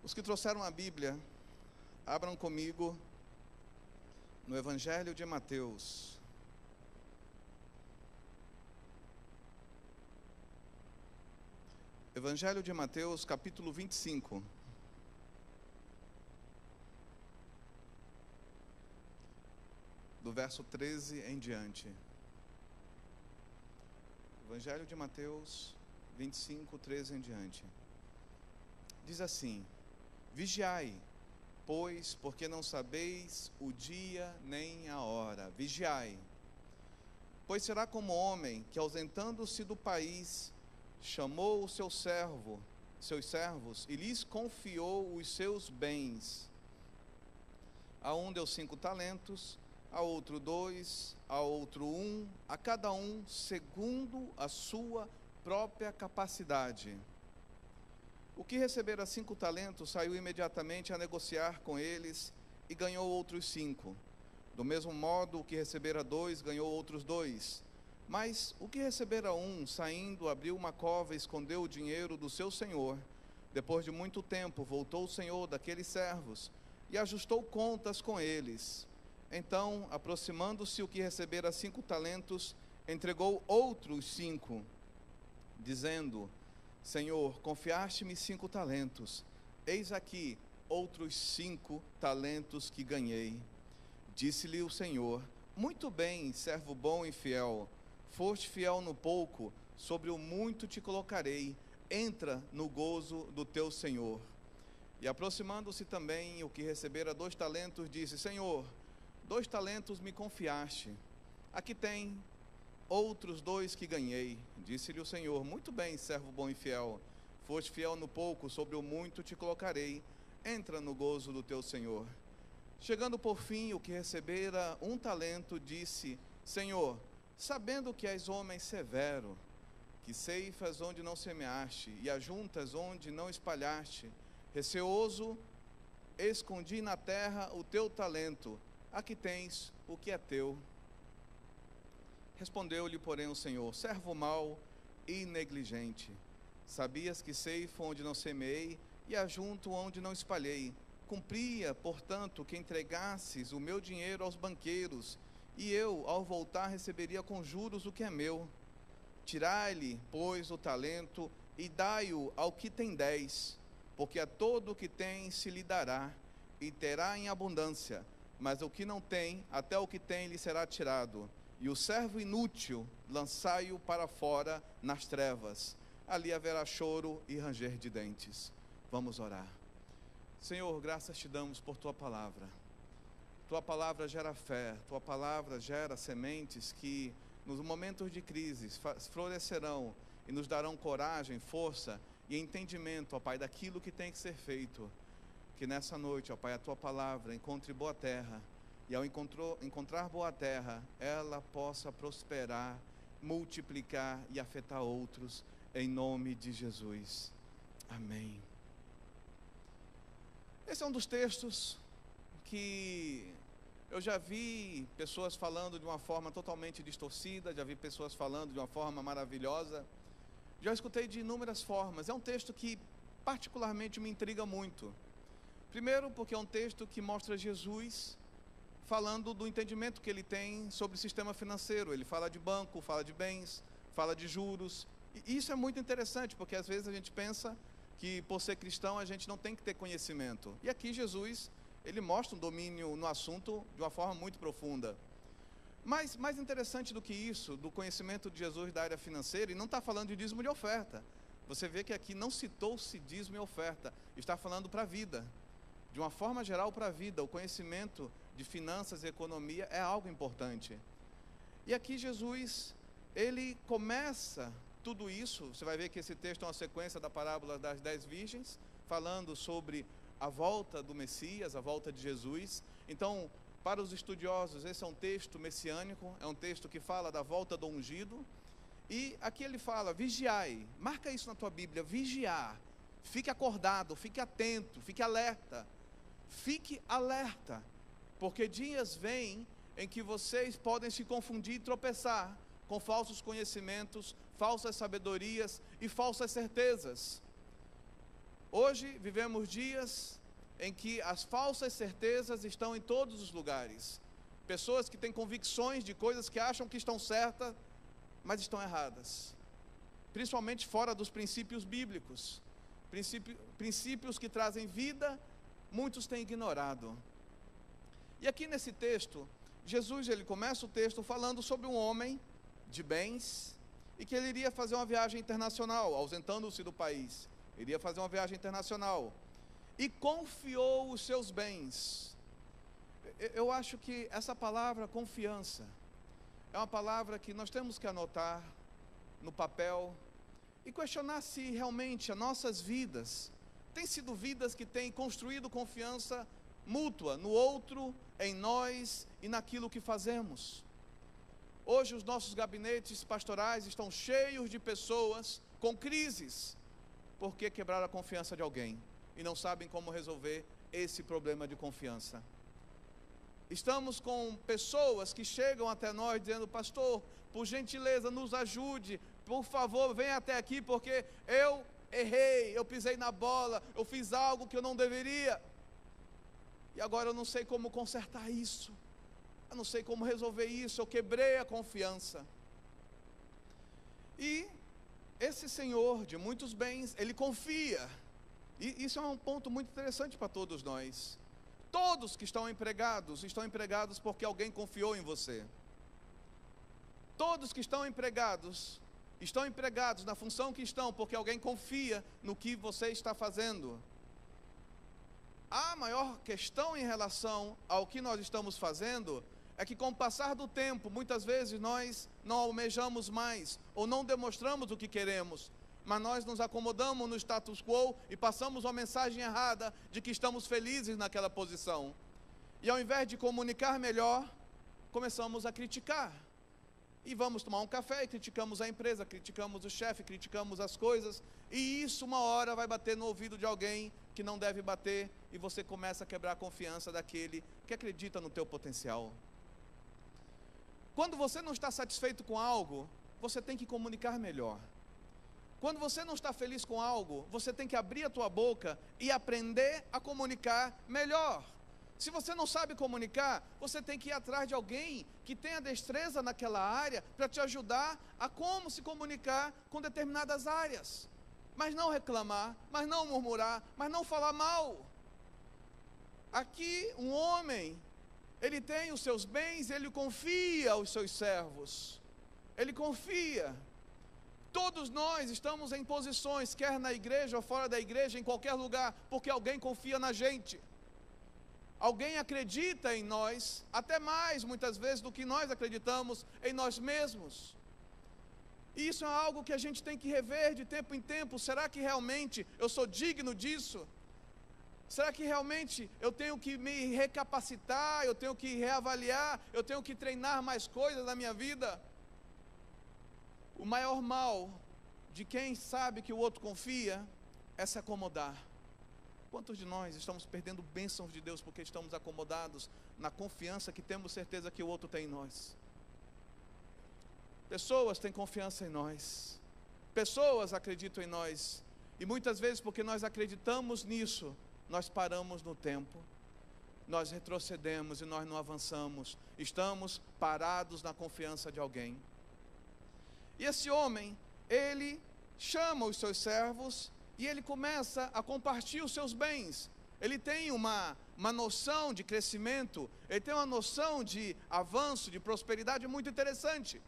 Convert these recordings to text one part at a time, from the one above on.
Os que trouxeram a Bíblia, abram comigo no Evangelho de Mateus. Evangelho de Mateus, capítulo 25. Do verso 13 em diante. Evangelho de Mateus 25, 13 em diante. Diz assim: Vigiai, pois, porque não sabeis o dia nem a hora. Vigiai. Pois será como homem que, ausentando-se do país, chamou seus servos, e lhes confiou os seus bens. A um deu 5 talentos, a outro 2, a outro 1, a cada um segundo a sua própria capacidade. O que recebera 5 talentos saiu imediatamente a negociar com eles e ganhou outros 5. Do mesmo modo, o que recebera 2 ganhou outros 2. Mas o que recebera 1, saindo, abriu uma cova e escondeu o dinheiro do seu senhor. Depois de muito tempo, voltou o senhor daqueles servos e ajustou contas com eles. Então, aproximando-se o que recebera 5 talentos, entregou outros 5, dizendo: Senhor, confiaste-me 5 talentos, eis aqui outros 5 talentos que ganhei. Disse-lhe o Senhor: muito bem, servo bom e fiel, foste fiel no pouco, sobre o muito te colocarei, entra no gozo do teu Senhor. E aproximando-se também o que recebera 2 talentos, disse: Senhor, 2 talentos me confiaste, aqui tem outros 2 que ganhei. Disse-lhe o Senhor: muito bem, servo bom e fiel, foste fiel no pouco, sobre o muito te colocarei, entra no gozo do teu Senhor. Chegando por fim o que recebera 1 talento, disse: Senhor, sabendo que és homem severo, que ceifas onde não semeaste e ajuntas onde não espalhaste, receoso, escondi na terra o teu talento, aqui tens o que é teu. Respondeu-lhe, porém, o Senhor: servo mau e negligente, sabias que ceifo onde não semeei e ajunto onde não espalhei. Cumpria, portanto, que entregasses o meu dinheiro aos banqueiros, e eu, ao voltar, receberia com juros o que é meu. Tirai-lhe, pois, o talento e dai-o ao que tem 10, porque a todo o que tem se lhe dará, e terá em abundância, mas o que não tem, até o que tem lhe será tirado. E o servo inútil, lançai-o para fora nas trevas, ali haverá choro e ranger de dentes. Vamos orar. Senhor, graças te damos por tua palavra. Tua palavra gera fé, tua palavra gera sementes que nos momentos de crise florescerão e nos darão coragem, força e entendimento, ó Pai, daquilo que tem que ser feito. Que nessa noite, ó Pai, a tua palavra encontre boa terra, e ao encontrar boa terra, ela possa prosperar, multiplicar e afetar outros, em nome de Jesus. Amém. Esse é um dos textos que eu já vi pessoas falando de uma forma totalmente distorcida, já vi pessoas falando de uma forma maravilhosa, já escutei de inúmeras formas. É um texto que particularmente me intriga muito. Primeiro, porque é um texto que mostra Jesus falando do entendimento que ele tem sobre o sistema financeiro. Ele fala de banco, fala de bens, fala de juros. E isso é muito interessante, porque às vezes a gente pensa que por ser cristão a gente não tem que ter conhecimento. E aqui Jesus, ele mostra um domínio no assunto de uma forma muito profunda. Mas mais interessante do que isso, do conhecimento de Jesus da área financeira, e não está falando de dízimo de oferta. Você vê que aqui não citou-se dízimo e oferta, está falando para a vida. De uma forma geral, para a vida, o conhecimento de finanças e economia é algo importante. E aqui Jesus, ele começa tudo isso. Você vai ver que esse texto é uma sequência da parábola das 10 virgens, falando sobre a volta do Messias, a volta de Jesus. Então, para os estudiosos, esse é um texto messiânico, é um texto que fala da volta do ungido. E aqui ele fala: vigiai, marca isso na tua Bíblia, vigiar. Fique acordado, fique atento, fique alerta. Fique alerta, porque dias vêm em que vocês podem se confundir e tropeçar com falsos conhecimentos, falsas sabedorias e falsas certezas. Hoje vivemos dias em que as falsas certezas estão em todos os lugares. Pessoas que têm convicções de coisas que acham que estão certas, mas estão erradas. Principalmente fora dos princípios bíblicos. Princípios que trazem vida, muitos têm ignorado. E aqui nesse texto, Jesus ele começa o texto falando sobre um homem de bens e que ele iria fazer uma viagem internacional, ausentando-se do país. Iria fazer uma viagem internacional e confiou os seus bens. Eu acho que essa palavra confiança é uma palavra que nós temos que anotar no papel e questionar se realmente as nossas vidas têm sido vidas que têm construído confiança mútua no outro, em nós e naquilo que fazemos. Hoje os nossos gabinetes pastorais estão cheios de pessoas com crises, porque quebraram a confiança de alguém e não sabem como resolver esse problema de confiança. Estamos com pessoas que chegam até nós dizendo: pastor, por gentileza nos ajude, por favor venha até aqui porque eu errei, eu pisei na bola, eu fiz algo que eu não deveria e agora eu não sei como consertar isso, eu não sei como resolver isso, eu quebrei a confiança. E esse senhor de muitos bens, ele confia, e isso é um ponto muito interessante para todos nós. Todos que estão empregados porque alguém confiou em você. Todos que estão empregados na função que estão porque alguém confia no que você está fazendo. A maior questão em relação ao que nós estamos fazendo é que com o passar do tempo, muitas vezes nós não almejamos mais, ou não demonstramos o que queremos, mas nós nos acomodamos no status quo e passamos uma mensagem errada de que estamos felizes naquela posição. E ao invés de comunicar melhor, começamos a criticar. E vamos tomar um café e criticamos a empresa, criticamos o chefe, criticamos as coisas, e isso uma hora vai bater no ouvido de alguém que não deve bater, e você começa a quebrar a confiança daquele que acredita no teu potencial. Quando você não está satisfeito com algo, você tem que comunicar melhor. Quando você não está feliz com algo, você tem que abrir a tua boca e aprender a comunicar melhor. Se você não sabe comunicar, você tem que ir atrás de alguém que tenha destreza naquela área para te ajudar a como se comunicar com determinadas áreas. Mas não reclamar, mas não murmurar, mas não falar mal. Aqui um homem, ele tem os seus bens, ele confia aos seus servos. Ele confia. Todos nós estamos em posições, quer na igreja ou fora da igreja, em qualquer lugar, porque alguém confia na gente. Alguém acredita em nós, até mais muitas vezes do que nós acreditamos em nós mesmos. E isso é algo que a gente tem que rever de tempo em tempo. Será que realmente eu sou digno disso? Será que realmente eu tenho que me recapacitar, eu tenho que reavaliar, eu tenho que treinar mais coisas na minha vida? O maior mal de quem sabe que o outro confia é se acomodar. Quantos de nós estamos perdendo bênçãos de Deus porque estamos acomodados na confiança que temos certeza que o outro tem em nós? Pessoas têm confiança em nós, pessoas acreditam em nós, e muitas vezes porque nós acreditamos nisso, nós paramos no tempo, nós retrocedemos e nós não avançamos, estamos parados na confiança de alguém. E esse homem, ele chama os seus servos e ele começa a compartilhar os seus bens. Ele tem uma noção de crescimento, ele tem uma noção de avanço, de prosperidade muito interessante.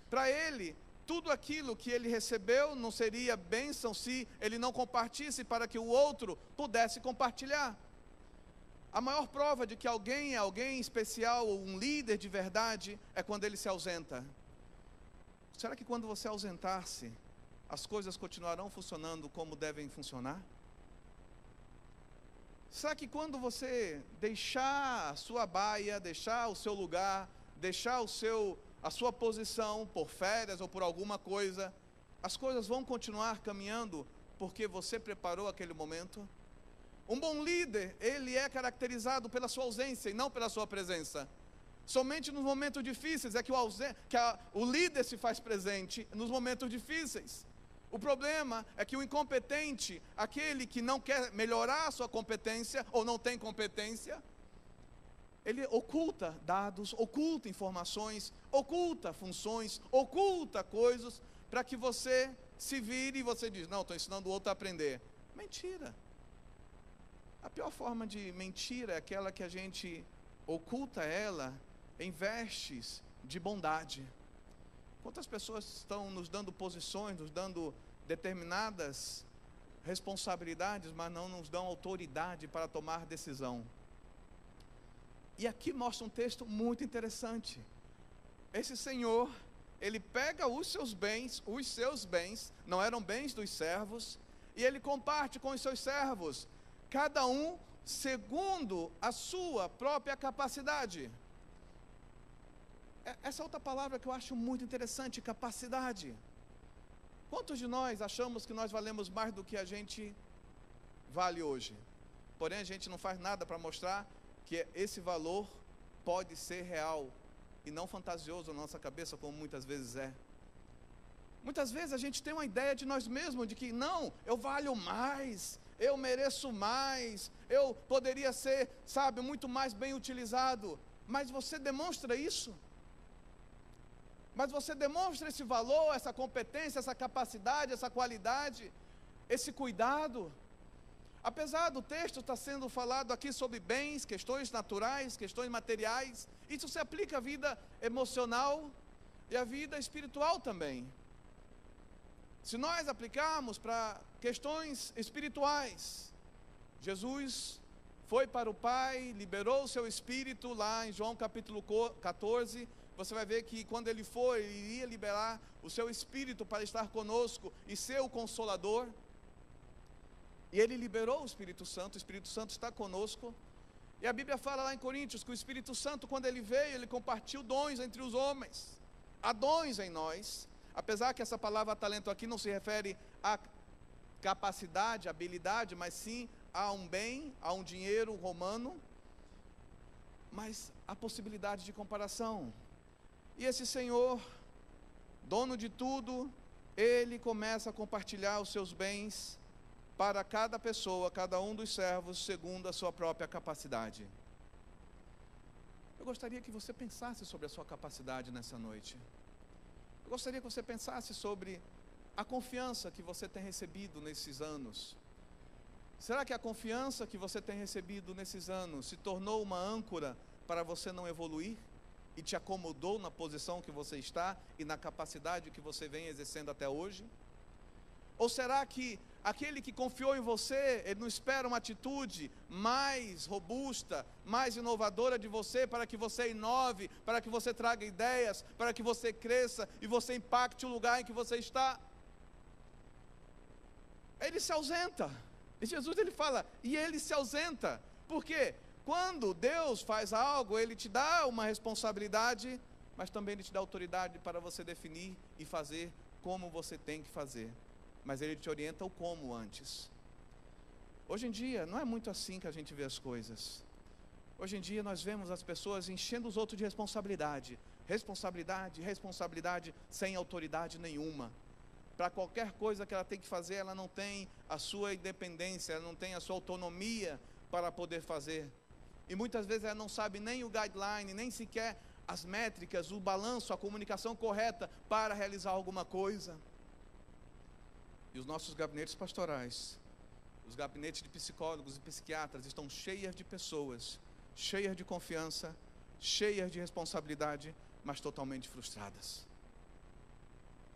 Para ele, tudo aquilo que ele recebeu não seria bênção se ele não compartilhasse para que o outro pudesse compartilhar. A maior prova de que alguém é alguém especial ou um líder de verdade é quando ele se ausenta. Será que quando você ausentar-se, as coisas continuarão funcionando como devem funcionar? Será que quando você deixar a sua baia, deixar o seu lugar, deixar a sua posição por férias ou por alguma coisa, as coisas vão continuar caminhando porque você preparou aquele momento? Um bom líder, ele é caracterizado pela sua ausência e não pela sua presença. Somente nos momentos difíceis é que o líder se faz presente, nos momentos difíceis. O problema é que o incompetente, aquele que não quer melhorar a sua competência ou não tem competência, ele oculta dados, oculta informações, oculta funções, oculta coisas para que você se vire e você diz, não, estou ensinando o outro a aprender. Mentira. A pior forma de mentira é aquela que a gente oculta ela em vestes de bondade. Quantas pessoas estão nos dando posições, nos dando determinadas responsabilidades, mas não nos dão autoridade para tomar decisão. E aqui mostra um texto muito interessante. Esse senhor, ele pega os seus bens, não eram bens dos servos, e ele comparte com os seus servos, cada um segundo a sua própria capacidade. Essa é outra palavra que eu acho muito interessante, capacidade. Quantos de nós achamos que nós valemos mais do que a gente vale hoje? Porém, a gente não faz nada para mostrar que esse valor pode ser real e não fantasioso na nossa cabeça, como muitas vezes é. Muitas vezes a gente tem uma ideia de nós mesmos, de que não, eu valho mais, eu mereço mais, eu poderia ser, muito mais bem utilizado. Mas você demonstra isso? Mas você demonstra esse valor, essa competência, essa capacidade, essa qualidade, esse cuidado? Apesar do texto estar sendo falado aqui sobre bens, questões naturais, questões materiais, isso se aplica à vida emocional e à vida espiritual também. Se nós aplicarmos para questões espirituais, Jesus foi para o Pai, liberou o seu Espírito lá em João capítulo 14, você vai ver que quando ele foi, ele iria liberar o seu Espírito para estar conosco e ser o Consolador. E ele liberou o Espírito Santo está conosco. E a Bíblia fala lá em Coríntios que o Espírito Santo, quando ele veio, ele compartilhou dons entre os homens. Há dons em nós, apesar que essa palavra talento aqui não se refere a capacidade, habilidade, mas sim a um bem, a um dinheiro romano, mas a possibilidade de comparação. E esse Senhor, dono de tudo, ele começa a compartilhar os seus bens para cada pessoa, cada um dos servos, segundo a sua própria capacidade. Eu gostaria que você pensasse sobre a sua capacidade nessa noite. Eu gostaria que você pensasse sobre a confiança que você tem recebido nesses anos. Será que a confiança que você tem recebido nesses anos se tornou uma âncora para você não evoluir? E te acomodou na posição que você está e na capacidade que você vem exercendo até hoje? Ou será que aquele que confiou em você, ele não espera uma atitude mais robusta, mais inovadora de você, para que você inove, para que você traga ideias, para que você cresça e você impacte o lugar em que você está? Ele se ausenta. E Jesus, ele fala, e ele se ausenta. Por quê? Quando Deus faz algo, ele te dá uma responsabilidade, mas também ele te dá autoridade para você definir e fazer como você tem que fazer. Mas ele te orienta o como antes. Hoje em dia, não é muito assim que a gente vê as coisas. Hoje em dia, nós vemos as pessoas enchendo os outros de responsabilidade. Responsabilidade, sem autoridade nenhuma. Para qualquer coisa que ela tem que fazer, ela não tem a sua independência, ela não tem a sua autonomia para poder fazer. E muitas vezes ela não sabe nem o guideline, nem sequer as métricas, o balanço, a comunicação correta para realizar alguma coisa. E os nossos gabinetes pastorais, os gabinetes de psicólogos e psiquiatras estão cheias de pessoas, cheias de confiança, cheias de responsabilidade, mas totalmente frustradas.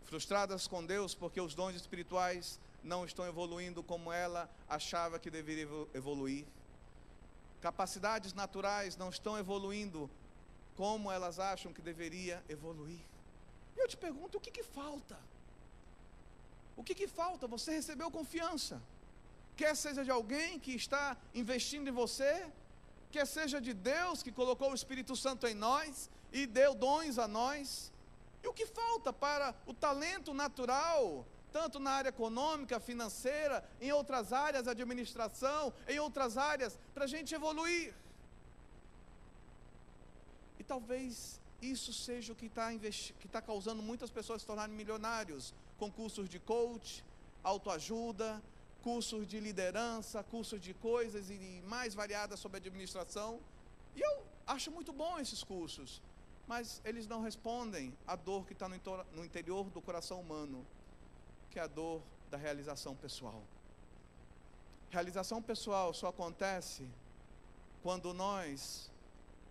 Frustradas com Deus porque os dons espirituais não estão evoluindo como ela achava que deveria evoluir. Capacidades naturais não estão evoluindo como elas acham que deveria evoluir. E eu te pergunto, o que falta? O que falta? Você recebeu confiança. Quer seja de alguém que está investindo em você, quer seja de Deus que colocou o Espírito Santo em nós e deu dons a nós. E o que falta para o talento natural, tanto na área econômica, financeira, em outras áreas, administração, em outras áreas, para a gente evoluir? E talvez isso seja o que está causando muitas pessoas se tornarem milionários, com cursos de coach, autoajuda, cursos de liderança, cursos de coisas e mais variadas sobre administração. E eu acho muito bom esses cursos, mas eles não respondem à dor que está no interior do coração humano, que é a dor da realização pessoal. Realização pessoal só acontece quando nós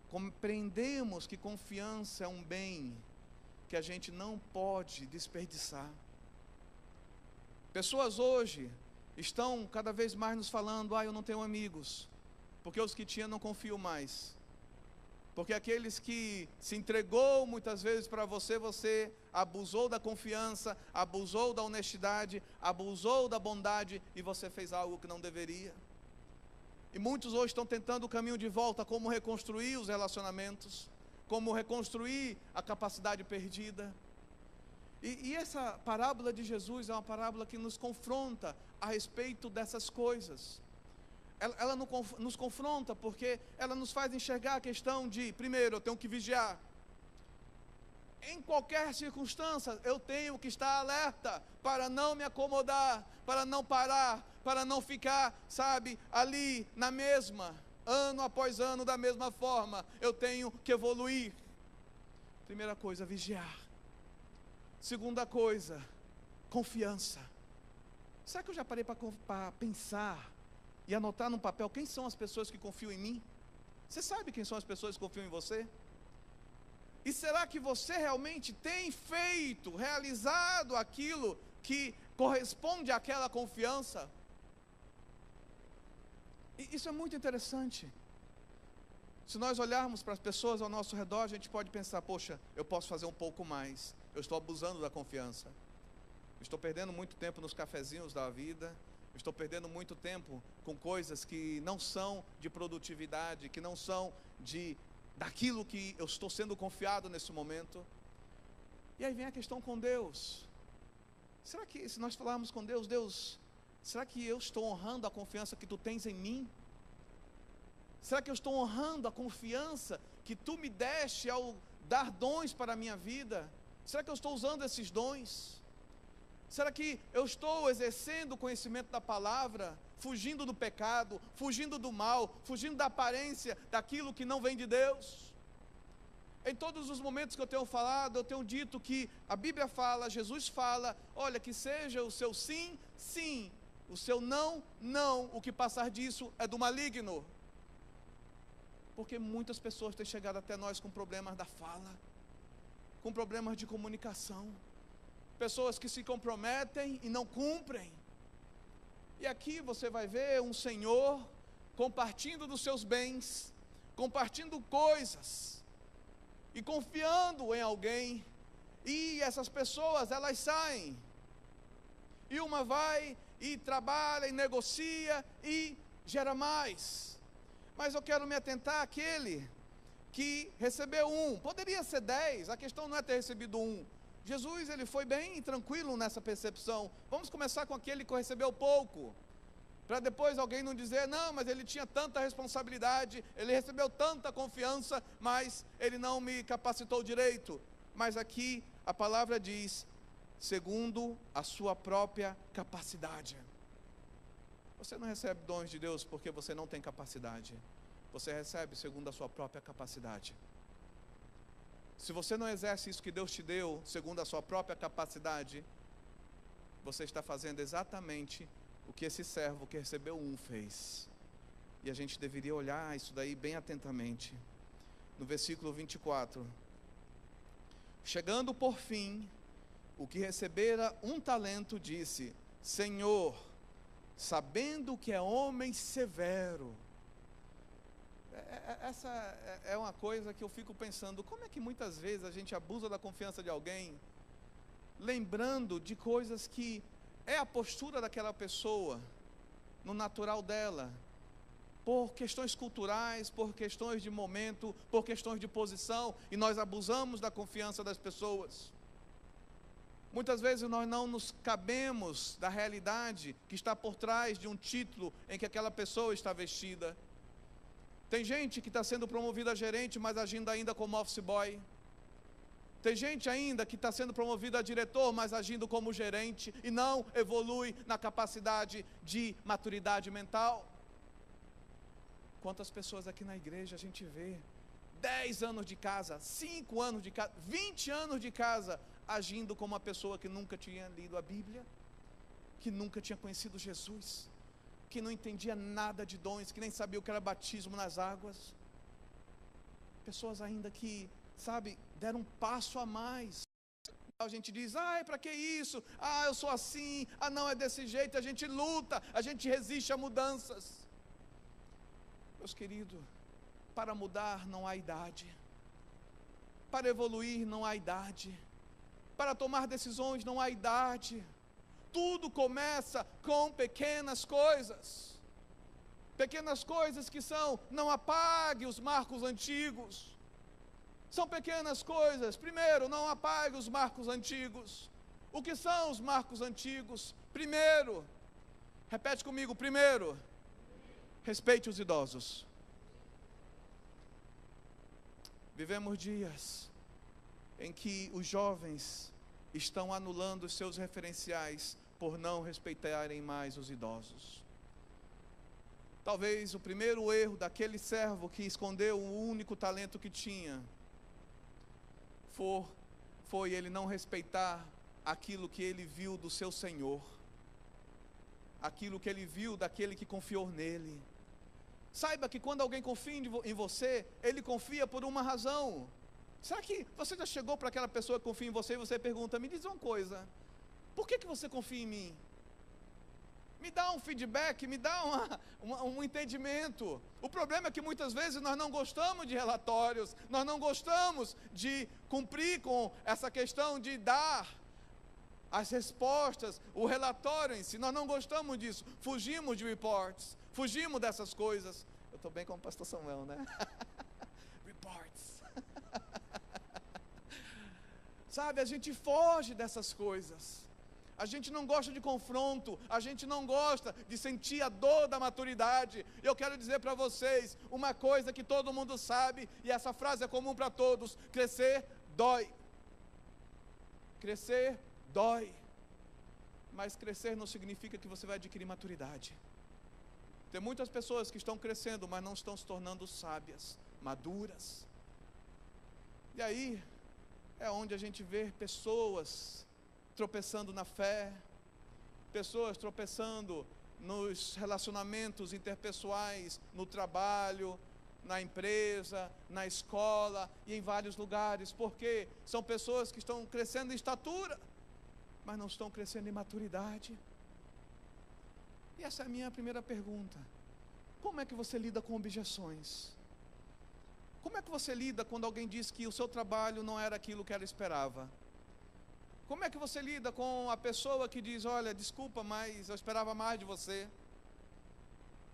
compreendemos que confiança é um bem que a gente não pode desperdiçar. Pessoas hoje estão cada vez mais nos falando: eu não tenho amigos, porque os que tinha não confio mais. Porque aqueles que se entregou muitas vezes para você, você abusou da confiança, abusou da honestidade, abusou da bondade e você fez algo que não deveria. E muitos hoje estão tentando o caminho de volta, como reconstruir os relacionamentos, como reconstruir a capacidade perdida. E essa parábola de Jesus é uma parábola que nos confronta a respeito dessas coisas. Ela nos confronta porque ela nos faz enxergar a questão de, primeiro, eu tenho que vigiar. Em qualquer circunstância, eu tenho que estar alerta para não me acomodar, para não parar, para não ficar, ali na mesma, ano após ano, da mesma forma. Eu tenho que evoluir. Primeira coisa, vigiar. Segunda coisa, confiança. Será que eu já parei para pensar e anotar num papel quem são as pessoas que confiam em mim? Você sabe quem são as pessoas que confiam em você? E será que você realmente tem realizado aquilo que corresponde àquela confiança? E isso é muito interessante. Se nós olharmos para as pessoas ao nosso redor, a gente pode pensar: poxa, eu posso fazer um pouco mais, eu estou abusando da confiança, estou perdendo muito tempo nos cafezinhos da vida, estou perdendo muito tempo com coisas que não são de produtividade, que não são daquilo que eu estou sendo confiado nesse momento. E aí vem a questão com Deus. Será que, se nós falarmos com Deus: Deus, será que eu estou honrando a confiança que Tu tens em mim? Será que eu estou honrando a confiança que Tu me deste ao dar dons para a minha vida? Será que eu estou usando esses dons? Será que eu estou exercendo o conhecimento da palavra, fugindo do pecado, fugindo do mal, fugindo da aparência, daquilo que não vem de Deus? Em todos os momentos que eu tenho falado, eu tenho dito que a Bíblia fala, Jesus fala: olha, que seja o seu sim, sim, o seu não, não, o que passar disso é do maligno. Porque muitas pessoas têm chegado até nós com problemas da fala, com problemas de comunicação, pessoas que se comprometem e não cumprem. E aqui você vai ver um senhor compartilhando dos seus bens, compartilhando coisas e confiando em alguém, e essas pessoas, elas saem, e uma vai e trabalha e negocia e gera mais. Mas eu quero me atentar àquele que recebeu 1, poderia ser 10, a questão não é ter recebido 1. Jesus, ele foi bem tranquilo nessa percepção. Vamos começar com aquele que recebeu pouco, para depois alguém não dizer: não, mas ele tinha tanta responsabilidade, ele recebeu tanta confiança, mas ele não me capacitou direito. Mas aqui a palavra diz: segundo a sua própria capacidade. Você não recebe dons de Deus porque você não tem capacidade. Você recebe segundo a sua própria capacidade. Se você não exerce isso que Deus te deu segundo a sua própria capacidade, você está fazendo exatamente o que esse servo que recebeu 1 fez. E a gente deveria olhar isso daí bem atentamente. No versículo 24: chegando por fim, o que recebera 1 talento disse: Senhor, sabendo que é homem severo. Essa é uma coisa que eu fico pensando: como é que muitas vezes a gente abusa da confiança de alguém, lembrando de coisas que é a postura daquela pessoa, no natural dela, por questões culturais, por questões de momento, por questões de posição, e nós abusamos da confiança das pessoas. Muitas vezes nós não nos cabemos da realidade que está por trás de um título em que aquela pessoa está vestida. Tem gente que está sendo promovida a gerente, mas agindo ainda como office boy. Tem gente ainda que está sendo promovido a diretor, mas agindo como gerente, e não evolui na capacidade de maturidade mental. Quantas pessoas aqui na igreja a gente vê, 10 anos de casa, 5 anos de casa, 20 anos de casa, agindo como uma pessoa que nunca tinha lido a Bíblia, que nunca tinha conhecido Jesus, que não entendia nada de dons, que nem sabia o que era batismo nas águas. Pessoas ainda que, sabe, deram um passo a mais. A gente diz, para que isso? Eu sou assim, não, é desse jeito. A gente luta, a gente resiste a mudanças. Meus queridos, para mudar não há idade, para evoluir não há idade, para tomar decisões não há idade. Tudo começa com pequenas coisas que são, não apague os marcos antigos. São pequenas coisas. Primeiro, não apague os marcos antigos. O que são os marcos antigos? Primeiro, repete comigo, primeiro, respeite os idosos. Vivemos dias em que os jovens estão anulando os seus referenciais por não respeitarem mais os idosos. Talvez o primeiro erro daquele servo que escondeu o único talento que tinha foi ele não respeitar aquilo que ele viu do seu Senhor, aquilo que ele viu daquele que confiou nele. Saiba que quando alguém confia em você, ele confia por uma razão. Será que você já chegou para aquela pessoa que confia em você e você pergunta, me diz uma coisa, por que você confia em mim? Me dá um feedback, me dá um entendimento. O problema é que muitas vezes nós não gostamos de relatórios, nós não gostamos de cumprir com essa questão de dar as respostas, o relatório em si, nós não gostamos disso, fugimos de reports, fugimos dessas coisas. Eu estou bem como o pastor Samuel, né? Reports. Sabe, a gente foge dessas coisas. A gente não gosta de confronto, a gente não gosta de sentir a dor da maturidade. Eu quero dizer para vocês uma coisa que todo mundo sabe, e essa frase é comum para todos: crescer dói. Crescer dói. Mas crescer não significa que você vai adquirir maturidade. Tem muitas pessoas que estão crescendo, mas não estão se tornando sábias, maduras. E aí é onde a gente vê pessoas tropeçando na fé, pessoas tropeçando nos relacionamentos interpessoais, no trabalho, na empresa, na escola e em vários lugares, porque são pessoas que estão crescendo em estatura, mas não estão crescendo em maturidade. E essa é a minha primeira pergunta: como é que você lida com objeções? Como é que você lida quando alguém diz que o seu trabalho não era aquilo que ela esperava? Como é que você lida com a pessoa que diz, olha, desculpa, mas eu esperava mais de você?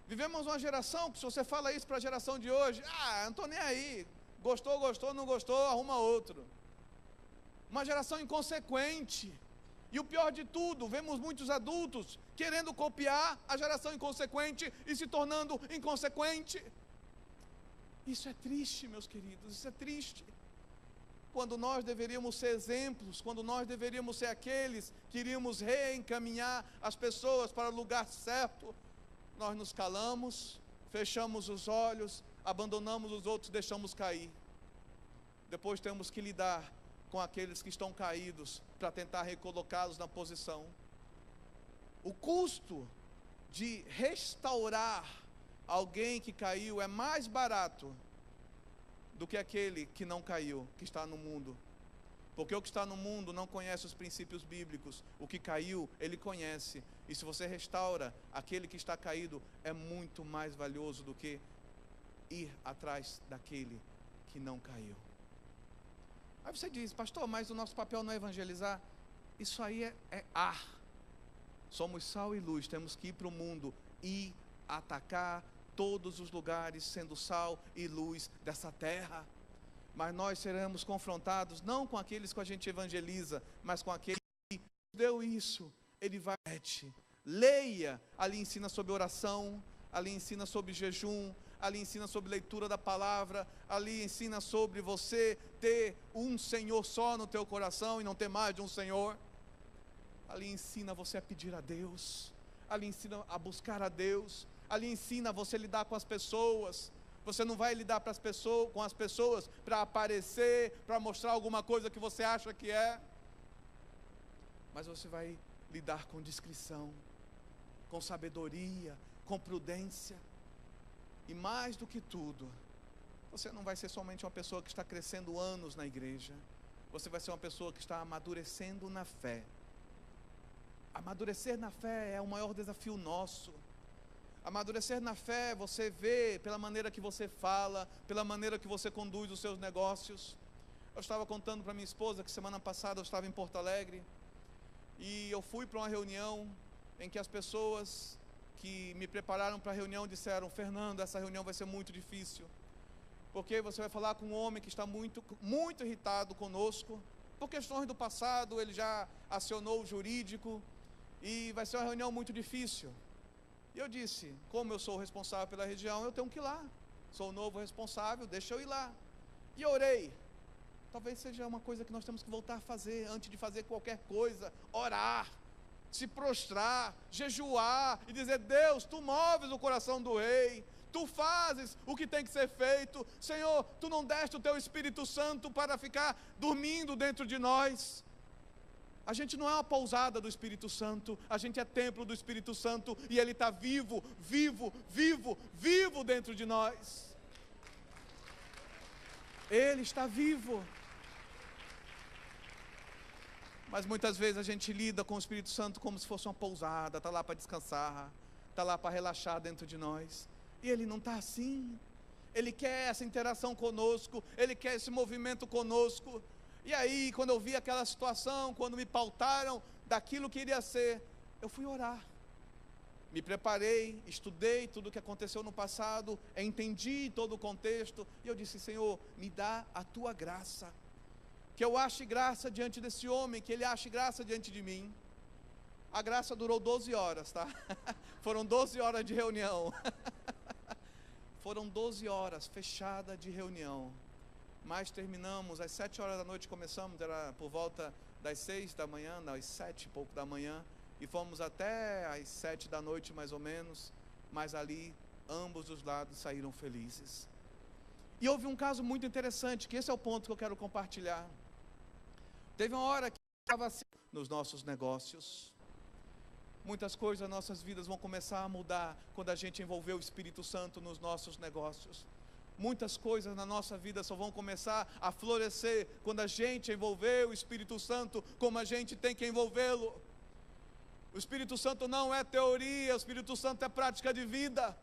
Vivemos uma geração que, se você fala isso para a geração de hoje, não estou nem aí, gostou, não gostou, arruma outro. Uma geração inconsequente. E o pior de tudo, vemos muitos adultos querendo copiar a geração inconsequente e se tornando inconsequente. Isso é triste, meus queridos, isso é triste. Quando nós deveríamos ser exemplos, quando nós deveríamos ser aqueles que iríamos reencaminhar as pessoas para o lugar certo, nós nos calamos, fechamos os olhos, abandonamos os outros, deixamos cair. Depois temos que lidar com aqueles que estão caídos para tentar recolocá-los na posição. O custo de restaurar alguém que caiu é mais barato do que aquele que não caiu, que está no mundo. Porque o que está no mundo não conhece os princípios bíblicos. O que caiu, ele conhece. E se você restaura aquele que está caído, é muito mais valioso do que ir atrás daquele que não caiu. Aí você diz, pastor, mas o nosso papel não é evangelizar. Isso aí é ar. Somos sal e luz, temos que ir para o mundo e atacar todos os lugares, sendo sal e luz dessa terra. Mas nós seremos confrontados não com aqueles que a gente evangeliza, mas com aquele que deu isso. Ele vai, leia, ali ensina sobre oração, ali ensina sobre jejum, ali ensina sobre leitura da palavra, ali ensina sobre você ter um Senhor só no teu coração e não ter mais de um Senhor. Ali ensina você a pedir a Deus, ali ensina a buscar a Deus, ali ensina você a lidar com as pessoas. Você não vai lidar com as pessoas para aparecer, para mostrar alguma coisa que você acha que é, mas você vai lidar com discrição, com sabedoria, com prudência. E mais do que tudo, você não vai ser somente uma pessoa que está crescendo anos na igreja, você vai ser uma pessoa que está amadurecendo na fé. Amadurecer na fé é o maior desafio nosso. Amadurecer na fé, você vê pela maneira que você fala, pela maneira que você conduz os seus negócios. Eu estava contando para minha esposa que semana passada eu estava em Porto Alegre, e eu fui para uma reunião em que as pessoas que me prepararam para a reunião disseram: Fernando, essa reunião vai ser muito difícil, porque você vai falar com um homem que está muito irritado conosco, por questões do passado, ele já acionou o jurídico, e vai ser uma reunião muito difícil. E eu disse: como eu sou o responsável pela região, eu tenho que ir lá, sou o novo responsável, deixa eu ir lá. E orei. Talvez seja uma coisa que nós temos que voltar a fazer, antes de fazer qualquer coisa, orar, se prostrar, jejuar, e dizer: Deus, Tu moves o coração do rei, Tu fazes o que tem que ser feito, Senhor, Tu não deste o Teu Espírito Santo para ficar dormindo dentro de nós. A gente não é uma pousada do Espírito Santo, a gente é templo do Espírito Santo, e Ele está vivo, vivo, vivo, vivo dentro de nós. Ele está vivo. Mas muitas vezes a gente lida com o Espírito Santo como se fosse uma pousada, está lá para descansar, está lá para relaxar dentro de nós, e Ele não está assim. Ele quer essa interação conosco, Ele quer esse movimento conosco. E aí, quando eu vi aquela situação, quando me pautaram daquilo que iria ser, eu fui orar. Me preparei, estudei tudo o que aconteceu no passado, entendi todo o contexto, e eu disse: Senhor, me dá a Tua graça, que eu ache graça diante desse homem, que ele ache graça diante de mim. A graça durou 12 horas, tá? Foram 12 horas de reunião. Foram 12 horas fechada de reunião. Mas terminamos às 7 horas da noite, começamos, era por volta das 6 da manhã, às 7 e pouco da manhã, e fomos até às 7 da noite mais ou menos, mas ali ambos os lados saíram felizes. E houve um caso muito interessante, que esse é o ponto que eu quero compartilhar. Teve uma hora que estava assim nos nossos negócios. Muitas coisas nas nossas vidas vão começar a mudar quando a gente envolver o Espírito Santo nos nossos negócios. Muitas coisas na nossa vida só vão começar a florescer quando a gente envolver o Espírito Santo como a gente tem que envolvê-lo. O Espírito Santo não é teoria, o Espírito Santo é prática de vida.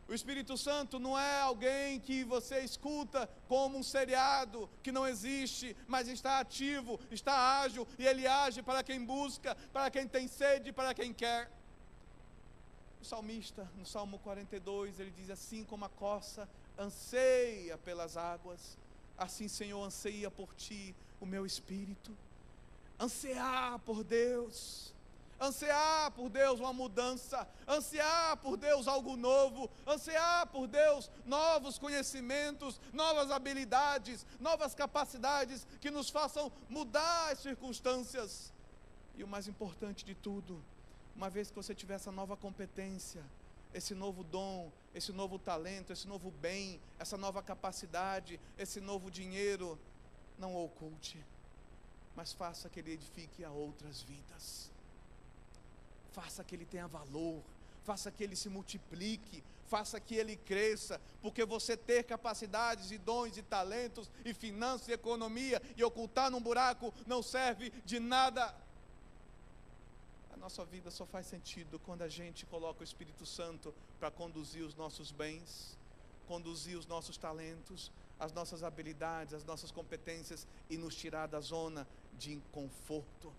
O Espírito Santo não é alguém que você escuta como um seriado que não existe, mas está ativo, está ágil, e ele age para quem busca, para quem tem sede, para quem quer. O salmista, no Salmo 42, ele diz: assim como a corça anseia pelas águas, assim, Senhor, anseia por Ti o meu espírito. Ansiar por Deus, ansiar por Deus uma mudança, ansiar por Deus algo novo, ansiar por Deus novos conhecimentos, novas habilidades, novas capacidades que nos façam mudar as circunstâncias. E o mais importante de tudo, uma vez que você tiver essa nova competência, esse novo dom, esse novo talento, esse novo bem, essa nova capacidade, esse novo dinheiro, não o oculte, mas faça que ele edifique a outras vidas. Faça que ele tenha valor, faça que ele se multiplique, faça que ele cresça, porque você ter capacidades e dons e talentos e finanças e economia e ocultar num buraco não serve de nada. A nossa vida só faz sentido quando a gente coloca o Espírito Santo para conduzir os nossos bens, conduzir os nossos talentos, as nossas habilidades, as nossas competências e nos tirar da zona de conforto.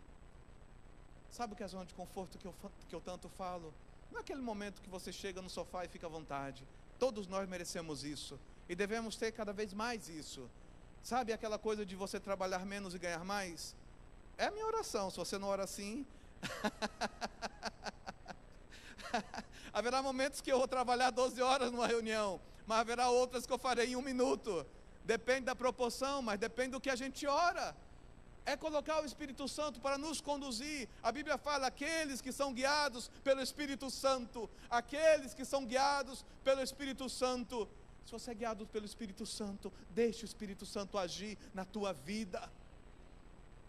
Sabe o que é a zona de conforto que eu tanto falo? Não é aquele momento que você chega no sofá e fica à vontade. Todos nós merecemos isso e devemos ter cada vez mais isso. Sabe aquela coisa de você trabalhar menos e ganhar mais? É a minha oração. Se você não ora assim, Haverá momentos que eu vou trabalhar 12 horas numa reunião, mas haverá outras que eu farei em 1 minuto. Depende da proporção, mas depende do que a gente ora. É colocar o Espírito Santo para nos conduzir. A Bíblia fala, aqueles que são guiados pelo Espírito Santo, aqueles que são guiados pelo Espírito Santo. Se você é guiado pelo Espírito Santo, deixe o Espírito Santo agir na tua vida.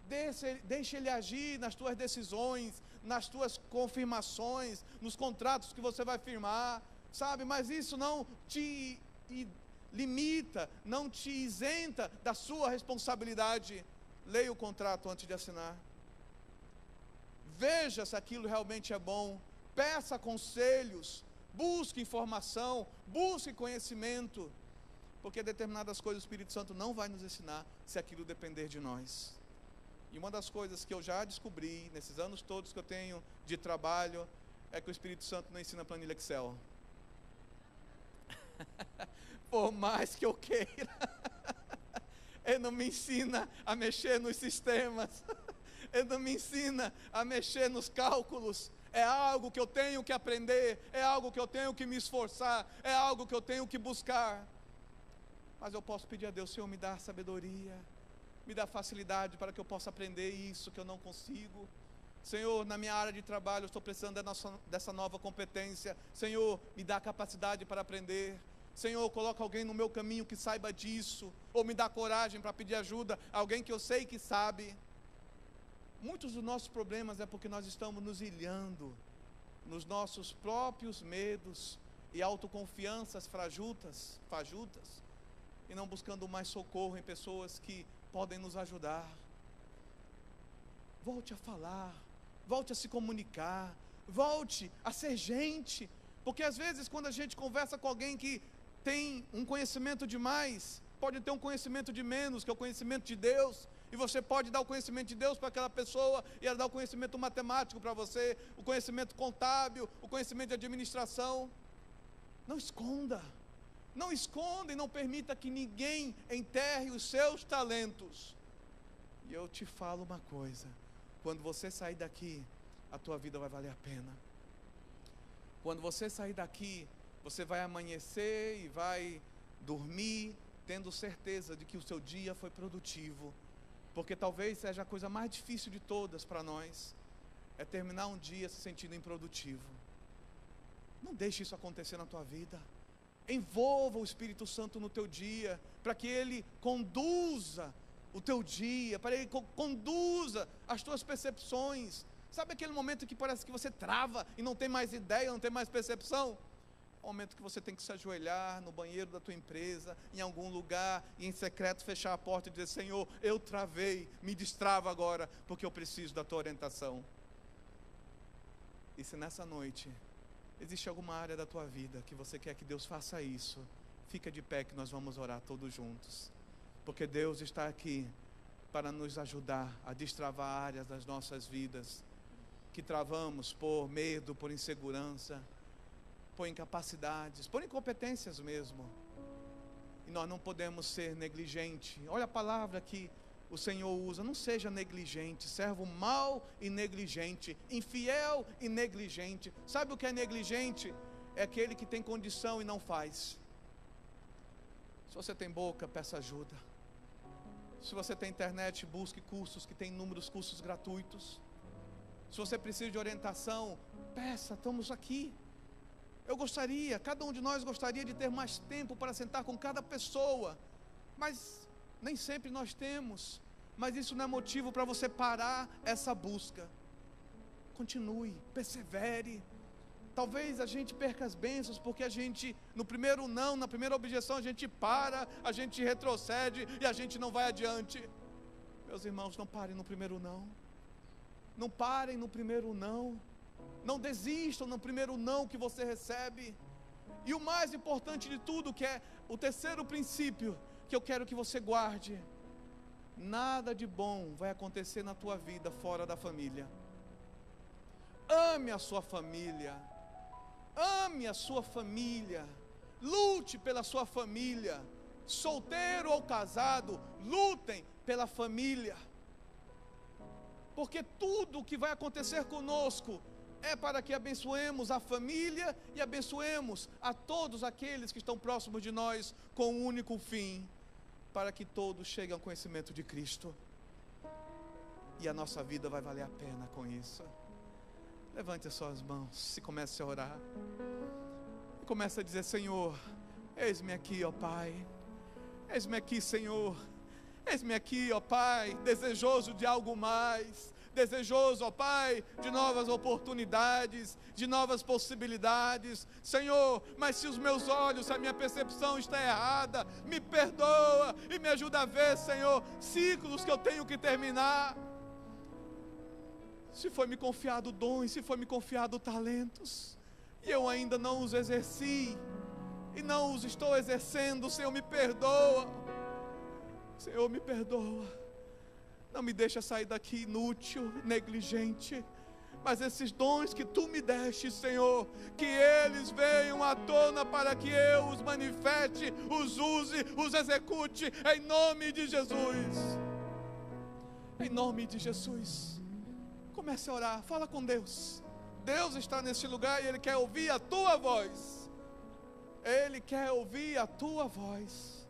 Deixe Ele agir nas tuas decisões, nas tuas confirmações, nos contratos que você vai firmar, sabe? Mas isso não te limita, não te isenta da sua responsabilidade. Leia o contrato antes de assinar. Veja se aquilo realmente é bom. Peça conselhos. Busque informação. Busque conhecimento. Porque determinadas coisas o Espírito Santo não vai nos ensinar se aquilo depender de nós. E uma das coisas que eu já descobri nesses anos todos que eu tenho de trabalho é que o Espírito Santo não ensina planilha Excel. Por mais que eu queira. Ele não me ensina a mexer nos sistemas. Ele não me ensina a mexer nos cálculos. É algo que eu tenho que aprender. É algo que eu tenho que me esforçar. É algo que eu tenho que buscar. Mas eu posso pedir a Deus, Senhor, me dá sabedoria. Me dá facilidade para que eu possa aprender isso que eu não consigo. Senhor, na minha área de trabalho eu estou precisando dessa nova competência. Senhor, me dá capacidade para aprender. Senhor, coloca alguém no meu caminho que saiba disso, ou me dá coragem para pedir ajuda, alguém que eu sei que sabe. Muitos dos nossos problemas é porque nós estamos nos ilhando nos nossos próprios medos e autoconfianças fajutas, e não buscando mais socorro em pessoas que podem nos ajudar. Volte a falar, volte a se comunicar, volte a ser gente, porque às vezes quando a gente conversa com alguém que tem um conhecimento demais, pode ter um conhecimento de menos, que é o conhecimento de Deus, e você pode dar o conhecimento de Deus para aquela pessoa, e ela dá o conhecimento matemático para você, o conhecimento contábil, o conhecimento de administração. Não esconda e não permita que ninguém enterre os seus talentos. E eu te falo uma coisa, quando você sair daqui, a tua vida vai valer a pena. Quando você sair daqui, você vai amanhecer e vai dormir tendo certeza de que o seu dia foi produtivo. Porque talvez seja a coisa mais difícil de todas para nós, é terminar um dia se sentindo improdutivo. Não deixe isso acontecer na tua vida. Envolva o Espírito Santo no teu dia, para que Ele conduza o teu dia, para Ele conduza as tuas percepções. Sabe aquele momento que parece que você trava e não tem mais ideia, não tem mais percepção? É o momento que você tem que se ajoelhar no banheiro da tua empresa, em algum lugar, e em secreto fechar a porta e dizer: Senhor, eu travei, me destrava agora, porque eu preciso da tua orientação. E se nessa noite existe alguma área da tua vida que você quer que Deus faça isso, fica de pé que nós vamos orar todos juntos, porque Deus está aqui para nos ajudar a destravar áreas das nossas vidas que travamos por medo, por insegurança, por incapacidades, por incompetências mesmo. E nós não podemos ser negligentes. Olha a palavra que o Senhor usa: não seja negligente, servo mau e negligente, infiel e negligente. Sabe o que é negligente? É aquele que tem condição e não faz. Se você tem boca, peça ajuda. Se você tem internet, busque cursos que tem inúmeros cursos gratuitos. Se você precisa de orientação, peça, estamos aqui. Cada um de nós gostaria de ter mais tempo para sentar com cada pessoa, mas nem sempre nós temos. Mas isso não é motivo para você parar essa busca. Continue, persevere. Talvez a gente perca as bênçãos porque a gente, no primeiro não, na primeira objeção, a gente para, a gente retrocede e a gente não vai adiante. Meus irmãos, não parem no primeiro não. Não parem no primeiro não. Não desistam no primeiro não que você recebe. E o mais importante de tudo, que é o terceiro princípio que eu quero que você guarde: nada de bom vai acontecer na tua vida fora da família. Ame a sua família. Ame a sua família. Lute pela sua família. Solteiro ou casado, lutem pela família. Porque tudo o que vai acontecer conosco é para que abençoemos a família e abençoemos a todos aqueles que estão próximos de nós com um único fim, para que todos cheguem ao conhecimento de Cristo. E a nossa vida vai valer a pena com isso. Levante as suas mãos e comece a orar. E comece a dizer: Senhor, eis-me aqui, ó Pai. Eis-me aqui, Senhor. Eis-me aqui, ó Pai, desejoso de algo mais. Desejoso, ó Pai, de novas oportunidades, de novas possibilidades. Senhor, mas se os meus olhos, se a minha percepção está errada, me perdoa e me ajuda a ver, Senhor, ciclos que eu tenho que terminar. Se foi me confiado dons, se foi me confiado talentos, e eu ainda não os exerci, e não os estou exercendo, Senhor, me perdoa. Senhor, me perdoa. Não me deixa sair daqui inútil, negligente, mas esses dons que Tu me deste, Senhor, que eles venham à tona para que eu os manifeste, os use, os execute, em nome de Jesus. Em nome de Jesus. Comece a orar, fala com Deus. Deus está nesse lugar e Ele quer ouvir a tua voz. Ele quer ouvir a tua voz.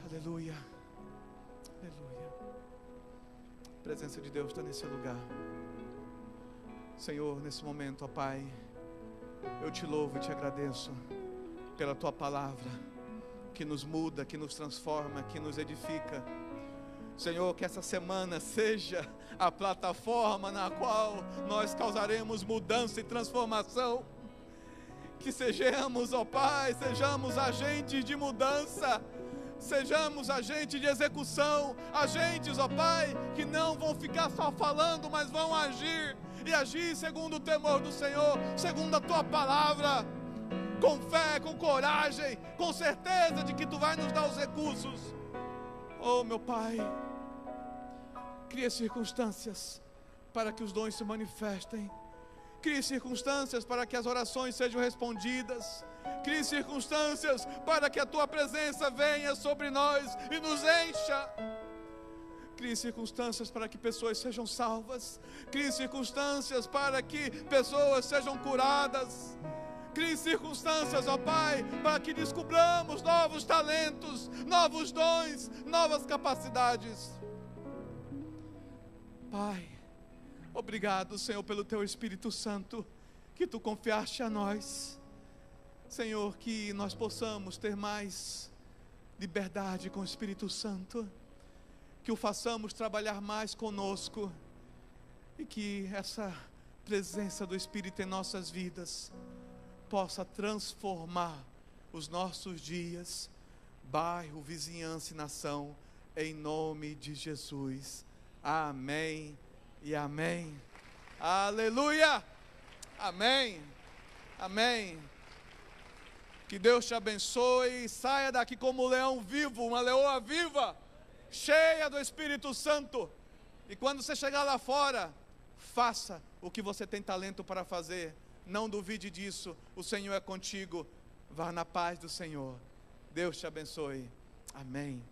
Aleluia. Aleluia. A presença de Deus está nesse lugar. Senhor, nesse momento, ó Pai, eu Te louvo e Te agradeço pela Tua palavra, que nos muda, que nos transforma, que nos edifica. Senhor, que essa semana seja a plataforma na qual nós causaremos mudança e transformação. Que sejamos, ó Pai, sejamos agentes de mudança, sejamos agentes de execução, agentes, ó Pai, que não vão ficar só falando, mas vão agir, e agir segundo o temor do Senhor, segundo a Tua palavra, com fé, com coragem, com certeza de que Tu vai nos dar os recursos. Oh meu Pai, cria circunstâncias para que os dons se manifestem, crie circunstâncias para que as orações sejam respondidas, crie circunstâncias para que a Tua presença venha sobre nós e nos encha. Crie circunstâncias para que pessoas sejam salvas, crie circunstâncias para que pessoas sejam curadas, crie circunstâncias, ó Pai, para que descubramos novos talentos, novos dons, novas capacidades. Pai, obrigado, Senhor, pelo Teu Espírito Santo que Tu confiaste a nós. Senhor, que nós possamos ter mais liberdade com o Espírito Santo, que o façamos trabalhar mais conosco, e que essa presença do Espírito em nossas vidas possa transformar os nossos dias, bairro, vizinhança e nação, em nome de Jesus. Amém e amém. Aleluia! Amém. Amém. Que Deus te abençoe e saia daqui como um leão vivo, uma leoa viva, cheia do Espírito Santo. E quando você chegar lá fora, faça o que você tem talento para fazer. Não duvide disso. O Senhor é contigo. Vá na paz do Senhor. Deus te abençoe. Amém.